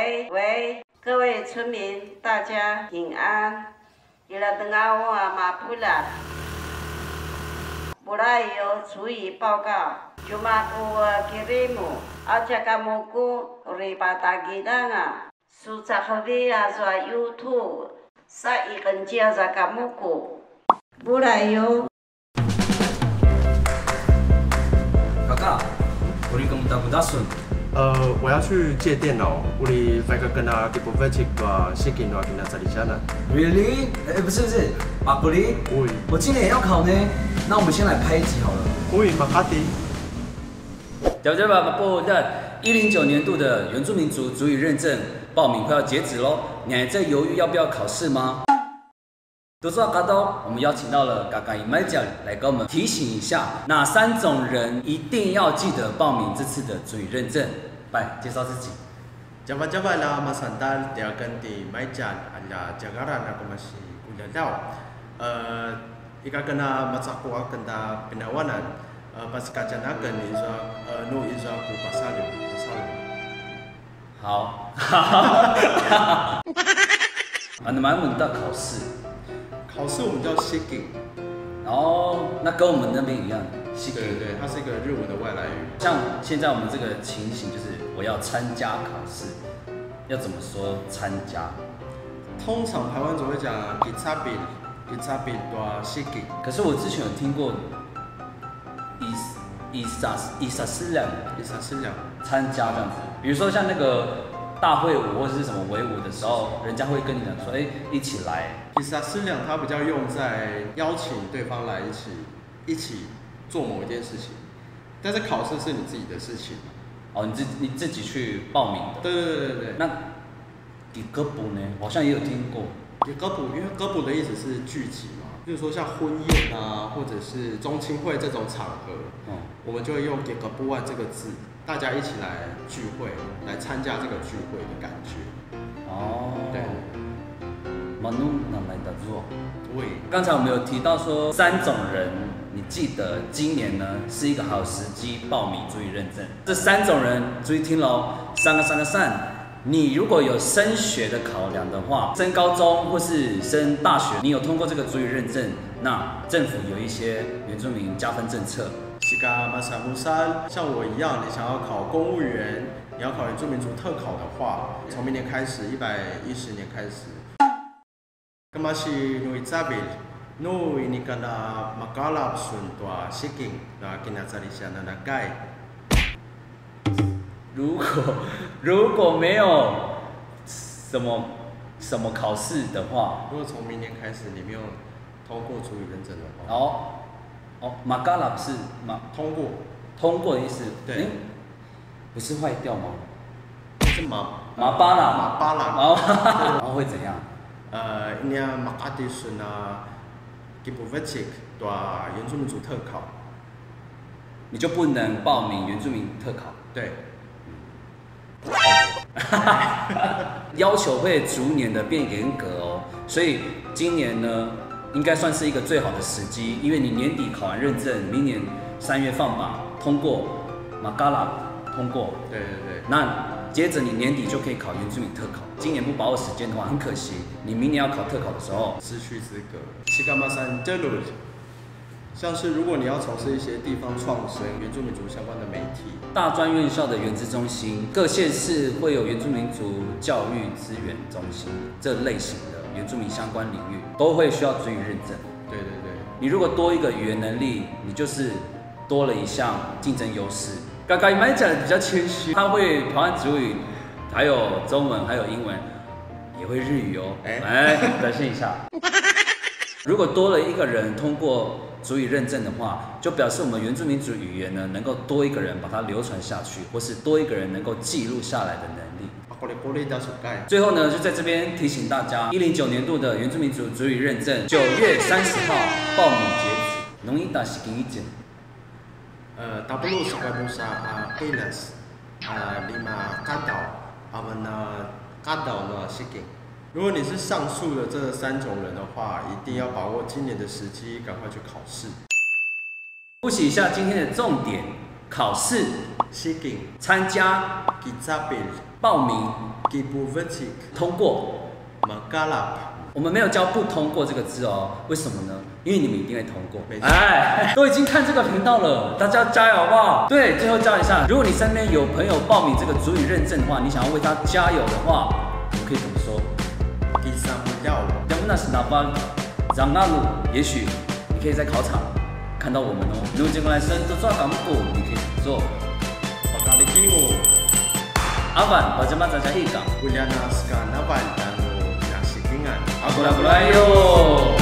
喂，各位村民，大家平安。伊拉等下我马普拉，不来有注意报告。Cuma ku kirimu aja kamu ku ribata gidanga. Susah via za YouTube. Sa ikan jia za kamu ku. Boleh yo. Kakak, 우리 그럼 다 묻었어. 我要去借电脑，우리 발각하나 기본vertik 과 시긴 와 기나 자리잖아. Really？ 不是，阿古里，我今年也要考呢。那我们先来拍一集好了。우리 마카티。109年度的原住民族族语认证报名快要截止喽，你还在犹豫要不要考试吗？多说嘎刀，我们邀请到了嘎嘎伊麦酱来跟我们提醒一下，哪3种人一定要记得报名这次的族语认证。来介绍自己。Java lah masantal dia ganti maijan ala jagaran aku masih kuliah tahu. Ika kena masaku kena penawanan pas kajian akan iswa no iswa ku pasalu. 好，啊，你们到考试。考试我们叫 Shiking。哦，那跟我们那边一样。对，它是一个日文的外来语。像现在我们这个情形，就是我要参加考试，要怎么说参加？通常台湾只会讲 Gitsabin 多 Shiking。可是我之前有听过以撒斯两参加这样子，比如说像那个大会舞或者是什么围舞的时候，人家会跟你讲说，一起来。以撒斯两它比较用在邀请对方来一起做某一件事情，但是考试是你自己的事情。哦，你自己去报名的。对。那给歌补呢？好像也有听过。给歌补，因为歌补的意思是聚集嘛，比如说像婚宴啊，或者是中亲会这种场合，我们就会用给歌补万这个字，大家一起来聚会，来参加这个聚会的感觉。哦，对。对，刚才我们有提到说3种人，你记得今年呢是一个好时机报名族语认证。这3种人注意听喽，3个。你如果有升学的考量的话，升高中或是升大学，你有通过这个族语认证，那政府有一些原住民加分政策。像我一样，你想要考公务员，你要考原住民族特考的话，从明年开始，110年开始。Masih nui tabil, nui ini kena makalap suntua shiking na kinazalisana na gai。如果没有什么考试的话，如果从明年开始你没有通过族语认证的话，makalap 是通过的意思。对，不是坏掉吗？是马巴啦，然后会怎样？ini makati suna kipuvetik 对原住民族特考，你就不能报名原住民特考。对，要求会逐年的变严格哦，所以今年呢，应该算是一个最好的时机，因为你年底考完认证，明年3月放榜通过，马嘎拉通过。对。那接着你年底就可以考原住民特考，今年不把握时间的话，很可惜，你明年要考特考的时候失去资格。像是如果你要从事一些地方创生、原住民族相关的媒体，大专院校的原资中心，各县市会有原住民族教育资源中心这类型的原住民相关领域，都会需要族语认证。对。你如果多一个语言能力，你就是多了一项竞争优势。刚刚你们讲的比较谦虚，他会台湾族语，还有中文，还有英文，也会日语哦。表现一下。如果多了一个人通过族语认证的话，就表示我们原住民族语言呢，能够多一个人把它流传下去，或是多一个人能够记录下来的能力。最后呢，就在这边提醒大家，109年度的原住民族族语认证9月30号报名截止。容易打是给一件。Tablo Sakabusa Hilas 5 kadal avana kadal na shiking。如果你是上述的这3种人的话，一定要把握今年的时机，赶快去考试。复习一下今天的重点：考试、shiking、参加、Gitsabin、报名、Kipuvetik 通过。 Magalap 我们没有教不通过这个字哦，为什么呢？因为你们一定会通过。没错哎，都已经看这个频道了，大家加油好不好？对，最后教一下，如果你身边有朋友报名这个族语认证的话，你想要为他加油的话，你可以怎么说？ Kisamuyao 要那是哪方？让那路，也许你可以在考场看到我们哦。如果进来生都抓港股，你可以做。 Pakalikimu 阿板，把这嘛大家一讲。 Uliana Skanavan dan Nasikingan 阿过来过来哟。